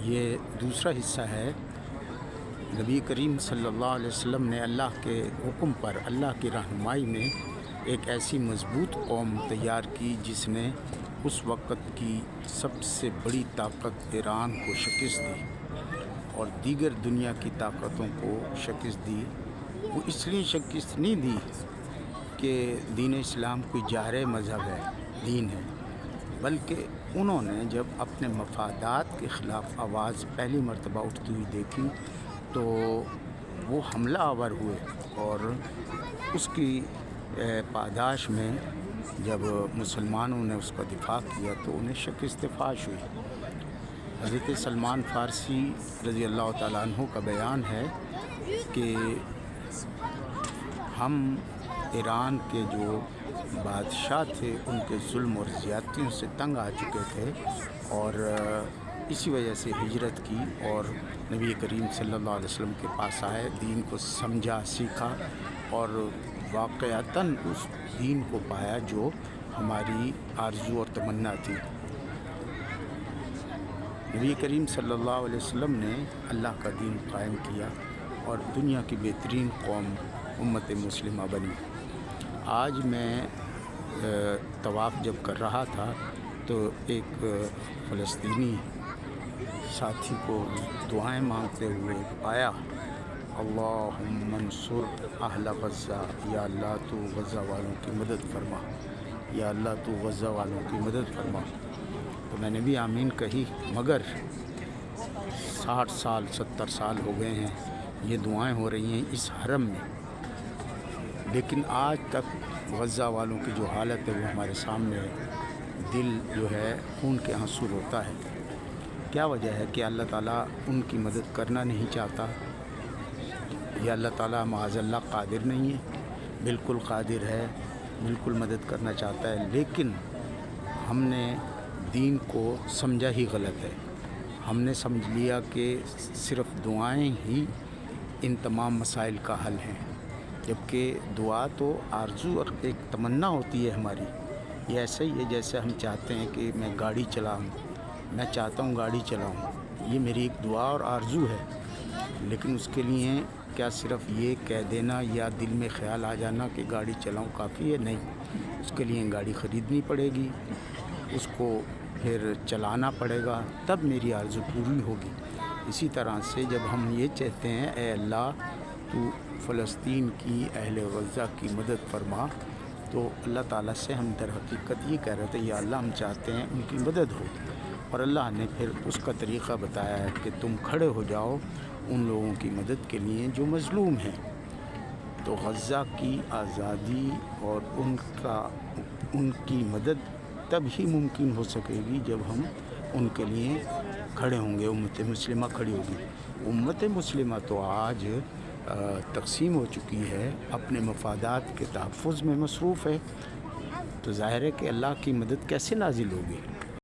یہ دوسرا حصہ ہے۔ نبی کریم صلی اللہ علیہ وسلم نے اللہ کے حکم پر، اللہ کی رہنمائی میں ایک ایسی مضبوط قوم تیار کی جس نے اس وقت کی سب سے بڑی طاقت ایران کو شکست دی اور دیگر دنیا کی طاقتوں کو شکست دی۔ وہ اس لیے شکست نہیں دی کہ دین اسلام کوئی جارح مذہب ہے، دین ہے، بلکہ انہوں نے جب اپنے مفادات کے خلاف آواز پہلی مرتبہ اٹھتی ہوئی دیکھی تو وہ حملہ آور ہوئے، اور اس کی پاداش میں جب مسلمانوں نے اس کا دفاع کیا تو انہیں شکست فاش ہوئی۔ حضرت سلمان فارسی رضی اللہ تعالیٰ عنہ کا بیان ہے کہ ہم ایران کے جو بادشاہ تھے ان کے ظلم اور زیادتیوں سے تنگ آ چکے تھے، اور اسی وجہ سے ہجرت کی اور نبی کریم صلی اللہ علیہ وسلم کے پاس آئے، دین کو سمجھا، سیکھا اور واقعتاً اس دین کو پایا جو ہماری آرزو اور تمنا تھی۔ نبی کریم صلی اللہ علیہ وسلم نے اللہ کا دین قائم کیا اور دنیا کی بہترین قوم امت مسلمہ بنی۔ آج میں طواف جب کر رہا تھا تو ایک فلسطینی ساتھی کو دعائیں مانگتے ہوئے پایا، اللہم انصر اہل غزہ، یا اللہ تو غزہ والوں کی مدد فرما، یا اللہ تو غزہ والوں کی مدد فرما۔ تو میں نے بھی آمین کہی، مگر 60 سال 70 سال ہو گئے ہیں یہ دعائیں ہو رہی ہیں اس حرم میں، لیکن آج تک غزہ والوں کی جو حالت ہے وہ ہمارے سامنے ہے۔ دل جو ہے خون کے آنسو روتا ہے۔ کیا وجہ ہے کہ اللہ تعالیٰ ان کی مدد کرنا نہیں چاہتا؟ یا اللہ تعالیٰ معاذ اللہ قادر نہیں ہے؟ بالکل قادر ہے، بالکل مدد کرنا چاہتا ہے، لیکن ہم نے دین کو سمجھا ہی غلط ہے۔ ہم نے سمجھ لیا کہ صرف دعائیں ہی ان تمام مسائل کا حل ہیں، جبکہ دعا تو آرزو اور ایک تمنا ہوتی ہے ہماری۔ یہ ایسا ہی ہے جیسے ہم چاہتے ہیں کہ میں گاڑی چلاؤں، میں چاہتا ہوں گاڑی چلاؤں، یہ میری ایک دعا اور آرزو ہے، لیکن اس کے لیے کیا صرف یہ کہہ دینا یا دل میں خیال آ جانا کہ گاڑی چلاؤں کافی ہے؟ نہیں، اس کے لیے گاڑی خریدنی پڑے گی، اس کو پھر چلانا پڑے گا، تب میری آرزو پوری ہوگی۔ اسی طرح سے جب ہم یہ چاہتے ہیں اے اللہ تو فلسطین کی اہل غزہ کی مدد فرما، تو اللہ تعالیٰ سے ہم در حقیقت یہ کہہ رہے تھے یا اللہ ہم چاہتے ہیں ان کی مدد ہو، اور اللہ نے پھر اس کا طریقہ بتایا ہے کہ تم کھڑے ہو جاؤ ان لوگوں کی مدد کے لیے جو مظلوم ہیں۔ تو غزہ کی آزادی اور ان کی مدد تب ہی ممکن ہو سکے گی جب ہم ان کے لیے کھڑے ہوں گے، امت مسلمہ کھڑی ہوگی۔ امت مسلمہ تو آج تقسیم ہو چکی ہے، اپنے مفادات کے تحفظ میں مصروف ہے، تو ظاہر ہے کہ اللہ کی مدد کیسے نازل ہوگی؟